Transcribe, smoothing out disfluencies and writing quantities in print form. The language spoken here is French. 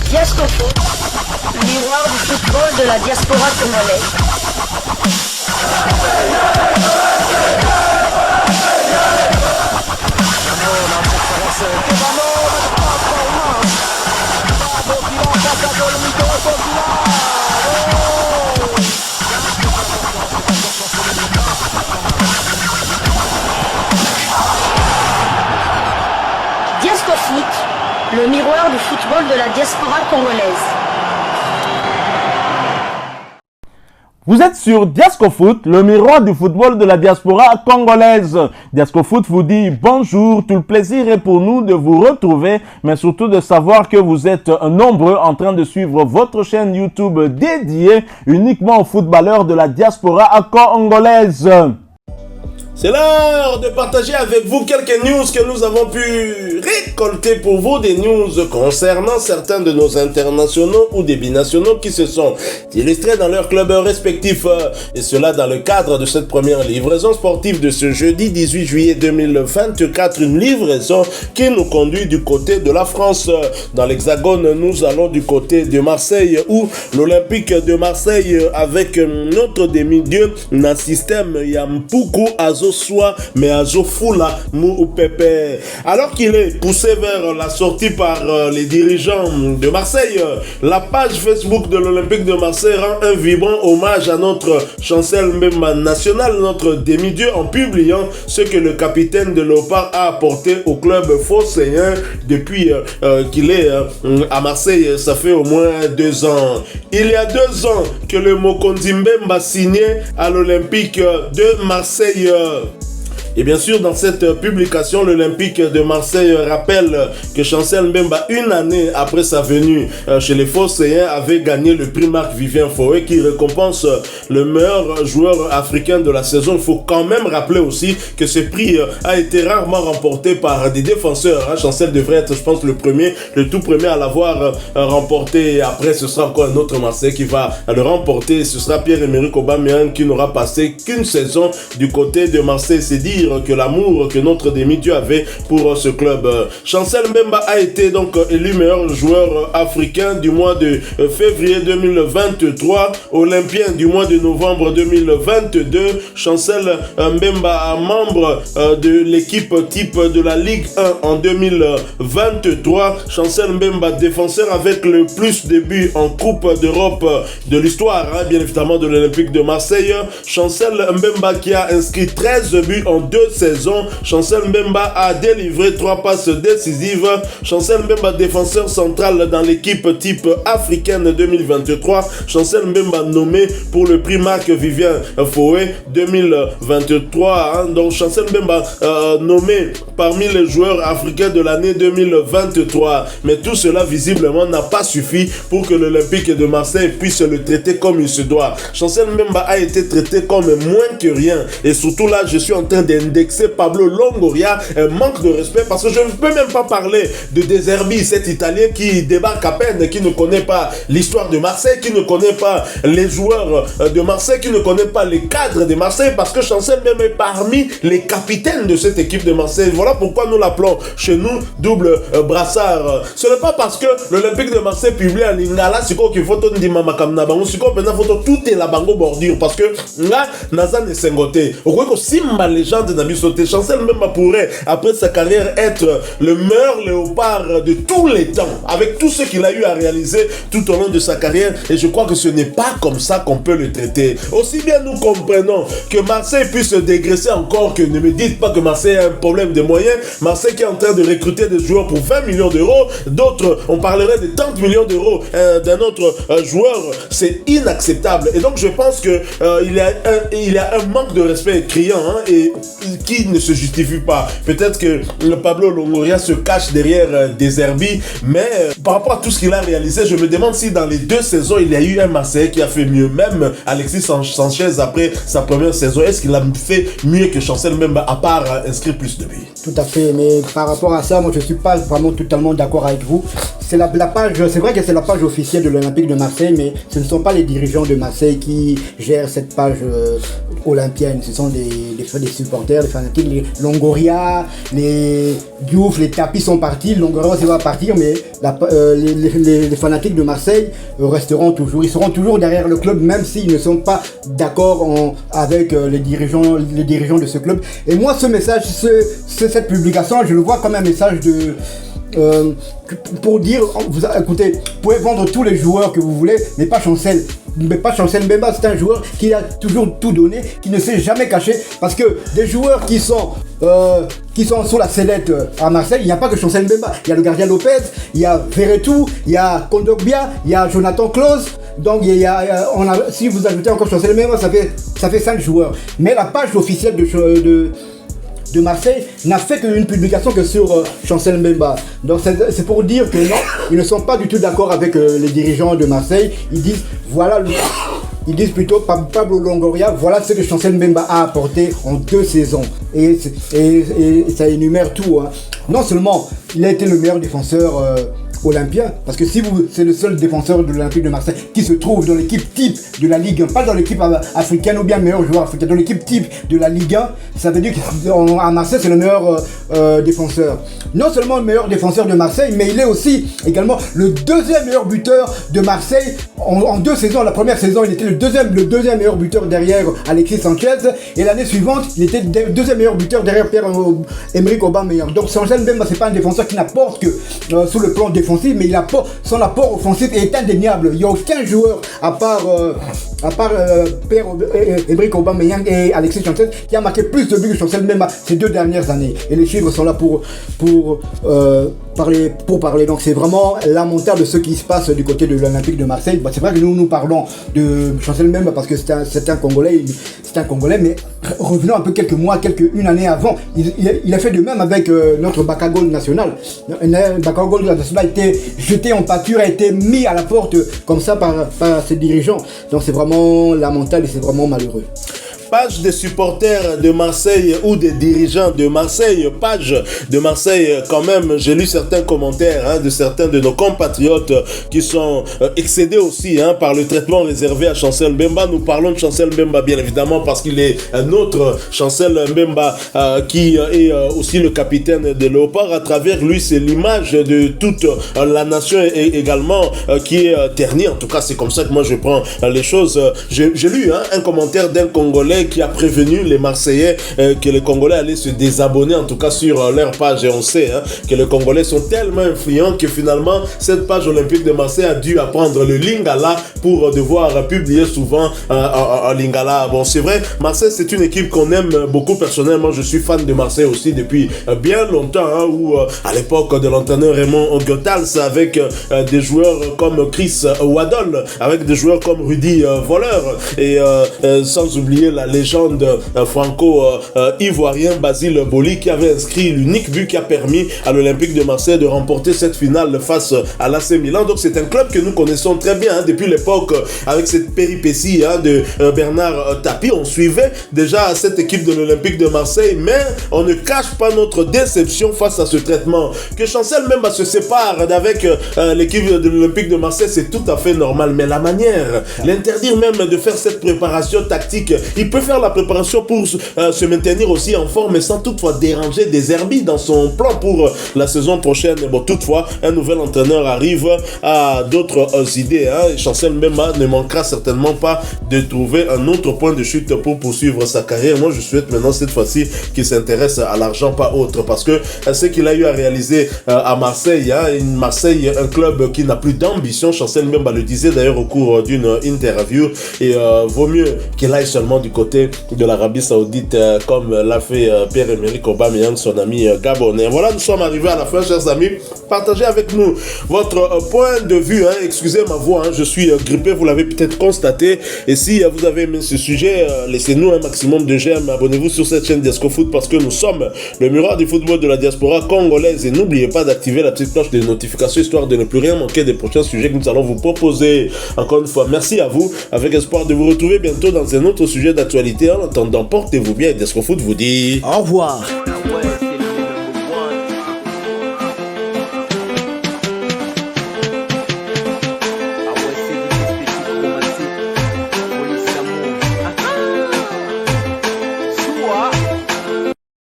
Diasco Foot, miroir du football de la diaspora congolaise. Diasco Foot, le miroir du football de la diaspora congolaise. Vous êtes sur Diasco Foot, le miroir du football de la diaspora congolaise. Diasco Foot vous dit bonjour, tout le plaisir est pour nous de vous retrouver, mais surtout de savoir que vous êtes nombreux en train de suivre votre chaîne YouTube dédiée uniquement aux footballeurs de la diaspora congolaise. C'est l'heure de partager avec vous quelques news que nous avons pu récolter pour vous, des news concernant certains de nos internationaux ou des binationaux qui se sont illustrés dans leurs clubs respectifs, et cela dans le cadre de cette première livraison sportive de ce jeudi 18 juillet 2024, une livraison qui nous conduit du côté de la France. Dans l'Hexagone, nous allons du côté de Marseille, où l'Olympique de Marseille avec notre demi-dieu n'a système Yampuku Azo Soit mais Azo Fula Mou Pepe. Alors qu'il est poussé vers la sortie par les dirigeants de Marseille, la page Facebook de l'Olympique de Marseille rend un vibrant hommage à notre chancel Mbemba national, notre demi-dieu, en publiant ce que le capitaine de Léopard a apporté au club phocéen depuis qu'il est à Marseille. Ça fait au moins 2 ans. Il y a 2 ans que le Mokonzi Mbemba signait à l'Olympique de Marseille. Et bien sûr, dans cette publication, l'Olympique de Marseille rappelle que Chancel Mbemba, une année après sa venue chez les Phocéens, avait gagné le prix Marc-Vivien Foé qui récompense le meilleur joueur africain de la saison. Il faut quand même rappeler aussi que ce prix a été rarement remporté par des défenseurs. Chancel devrait être, je pense, le tout premier à l'avoir remporté. Après, ce sera encore un autre Marseille qui va le remporter. Ce sera Pierre-Emerick Aubameyang qui n'aura passé qu'une saison du côté de Marseille. C'est dire que l'amour que notre demi-dieu avait pour ce club. Chancel Mbemba a été donc élu meilleur joueur africain du mois de février 2023, olympien du mois de novembre 2022. Chancel Mbemba, membre de l'équipe type de la Ligue 1 en 2023. Chancel Mbemba, défenseur avec le plus de buts en Coupe d'Europe de l'histoire, bien évidemment, de l'Olympique de Marseille. Chancel Mbemba qui a inscrit 13 buts en 2 saisons. Chancel Mbemba a délivré 3 passes décisives. Chancel Mbemba, défenseur central dans l'équipe type africaine 2023. Chancel Mbemba nommé pour le prix Marc-Vivien Foé 2023. Donc Chancel Mbemba nommé parmi les joueurs africains de l'année 2023. Mais tout cela visiblement n'a pas suffi pour que l'Olympique de Marseille puisse le traiter comme il se doit. Chancel Mbemba a été traité comme moins que rien. Et surtout là, je suis en train d'indexer Pablo Longoria, un manque de respect, parce que je ne peux même pas parler de De Zerbi, cet Italien qui débarque à peine, qui ne connaît pas l'histoire de Marseille, qui ne connaît pas les joueurs de Marseille, qui ne connaît pas les cadres de Marseille, parce que Chancel même est parmi les capitaines de cette équipe de Marseille. Voilà pourquoi nous l'appelons chez nous double brassard. Ce n'est pas parce que l'Olympique de Marseille publie en lingala, c'est quoi qu'il faut tout dire makamna bango, c'est quoi maintenant faut tout est la bango bordure, parce que là Nazan est singoté. Au quoi que Simba légende n'a sauté. Chancel Mbemba pourrait, après sa carrière, être le meilleur léopard de tous les temps, avec tout ce qu'il a eu à réaliser tout au long de sa carrière. Et je crois que ce n'est pas comme ça qu'on peut le traiter. Aussi bien nous comprenons que Marseille puisse dégraisser encore, que ne me dites pas que Marseille a un problème de moyens. Marseille qui est en train de recruter des joueurs pour 20 millions d'euros, d'autres, on parlerait de 30 millions d'euros d'un autre joueur. C'est inacceptable. Et donc je pense que il y a un manque de respect criant, et qui ne se justifie pas. Peut-être que le Pablo Longoria se cache derrière des Zerbi, mais par rapport à tout ce qu'il a réalisé, je me demande si dans les 2 saisons, il y a eu un Marseillais qui a fait mieux. Même Alexis Sanchez, après sa première saison, est-ce qu'il a fait mieux que Chancel Mbemba, à part inscrire plus de buts? Tout à fait, mais par rapport à ça, moi je ne suis pas vraiment totalement d'accord avec vous. C'est la page, c'est vrai que c'est la page officielle de l'Olympique de Marseille, mais ce ne sont pas les dirigeants de Marseille qui gèrent cette page olympienne. Ce sont des supporters, des fanatiques, les Longoria, les Diouf, les Tapis sont partis, Longoria aussi va partir, mais les fanatiques de Marseille resteront toujours. Ils seront toujours derrière le club, même s'ils ne sont pas d'accord avec les dirigeants de ce club. Et moi, ce message, cette publication, je le vois comme un message pour dire, écoutez, vous pouvez vendre tous les joueurs que vous voulez, mais pas Chancel Mbemba. C'est un joueur qui a toujours tout donné, qui ne s'est jamais caché, parce que des joueurs qui sont sous la sellette à Marseille, il n'y a pas que Chancel Mbemba, il y a le gardien Lopez, il y a Verretou, il y a Kondogbia, il y a Jonathan Klose. Donc si vous ajoutez encore Chancel Mbemba, ça fait 5 joueurs. Mais la page officielle de Marseille n'a fait qu'une publication que sur Chancel Mbemba. Donc c'est pour dire que non, ils ne sont pas du tout d'accord avec les dirigeants de Marseille. Ils disent plutôt Pablo Longoria, voilà ce que Chancel Mbemba a apporté en 2 saisons. Et ça énumère tout. Hein. Non seulement il a été le meilleur défenseur olympien, parce que c'est le seul défenseur de l'Olympique de Marseille qui se trouve dans l'équipe type de la Ligue 1, pas dans l'équipe africaine ou bien meilleur joueur africain, dans l'équipe type de la Ligue 1, ça veut dire qu'à Marseille c'est le meilleur défenseur. Non seulement le meilleur défenseur de Marseille, mais il est aussi également le 2e meilleur buteur de Marseille en 2 saisons. La première saison il était le deuxième meilleur buteur derrière Alexis Sanchez, et l'année suivante il était le 2e meilleur buteur derrière Pierre-Emerick Aubameyang. Donc Chancel Mbemba c'est pas un défenseur qui n'apporte que sous le plan défensif, mais son apport offensif est indéniable. Il n'y a aucun joueur à part Pierre-Emerick Aubameyang et Alexis Sanchez qui a marqué plus de buts que Chancel Mbemba ces 2 dernières années. Et les chiffres sont là pour parler. Donc c'est vraiment lamentable ce qui se passe du côté de l'Olympique de Marseille. Bon, c'est vrai que nous parlons de Chancel Mbemba parce que c'est un Congolais, mais revenons un peu une année avant. Il a fait de même avec notre Bakagol national. Bakagol national a été jeté en pâture, a été mis à la porte comme ça par ses dirigeants. Donc c'est vraiment lamentable et c'est vraiment malheureux. Page des supporters de Marseille ou des dirigeants de Marseille, page de Marseille quand même, j'ai lu certains commentaires de certains de nos compatriotes qui sont excédés aussi par le traitement réservé à Chancel Mbemba. Nous parlons de Chancel Mbemba bien évidemment parce qu'il est un autre Chancel Mbemba qui est aussi le capitaine de Léopard. À travers lui, c'est l'image de toute la nation également qui est ternie. En tout cas, c'est comme ça que moi je prends les choses. J'ai lu un commentaire d'un Congolais qui a prévenu les Marseillais que les Congolais allaient se désabonner, en tout cas sur leur page. Et on sait que les Congolais sont tellement influents que finalement cette page olympique de Marseille a dû apprendre le lingala pour devoir publier souvent en lingala. Bon, c'est vrai, Marseille c'est une équipe qu'on aime beaucoup. Personnellement, je suis fan de Marseille aussi depuis bien longtemps, où à l'époque de l'entraîneur Raymond Goethals, avec des joueurs comme Chris Waddle, avec des joueurs comme Rudy Voleur, et sans oublier la légende franco-ivoirien Basile Boli, qui avait inscrit l'unique but qui a permis à l'Olympique de Marseille de remporter cette finale face à l'AC Milan. Donc c'est un club que nous connaissons très bien depuis l'époque, avec cette péripétie de Bernard Tapie. On suivait déjà cette équipe de l'Olympique de Marseille, mais on ne cache pas notre déception face à ce traitement. Que Chancel même se sépare d'avec l'équipe de l'Olympique de Marseille, c'est tout à fait normal, mais la manière, l'interdire même de faire cette préparation tactique, il peut faire la préparation pour se maintenir aussi en forme, mais sans toutefois déranger des herbies dans son plan pour la saison prochaine. Bon, toutefois, un nouvel entraîneur arrive à d'autres idées. Et Chancel Mbemba ne manquera certainement pas de trouver un autre point de chute pour poursuivre sa carrière. Moi, je souhaite maintenant, cette fois-ci, qu'il s'intéresse à l'argent, pas autre, parce que ce qu'il a eu à réaliser à Marseille, Marseille, un club qui n'a plus d'ambition. Chancel Mbemba le disait d'ailleurs au cours d'une interview, et vaut mieux qu'il aille seulement du côté de l'Arabie Saoudite, comme l'a fait Pierre-Emerick Aubameyang, son ami gabonais. Voilà, nous sommes arrivés à la fin, chers amis. Partagez avec nous votre point de vue. Excusez ma voix, je suis grippé, vous l'avez peut-être constaté. Et si vous avez aimé ce sujet, laissez-nous un maximum de j'aime. Abonnez-vous sur cette chaîne Diasco Foot, parce que nous sommes le miroir du football de la diaspora congolaise. Et n'oubliez pas d'activer la petite cloche de notification, histoire de ne plus rien manquer des prochains sujets que nous allons vous proposer. Encore une fois, merci à vous, avec espoir de vous retrouver bientôt dans un autre sujet d'actualité. En attendant, portez-vous bien, et Diasco Foot vous dit au revoir.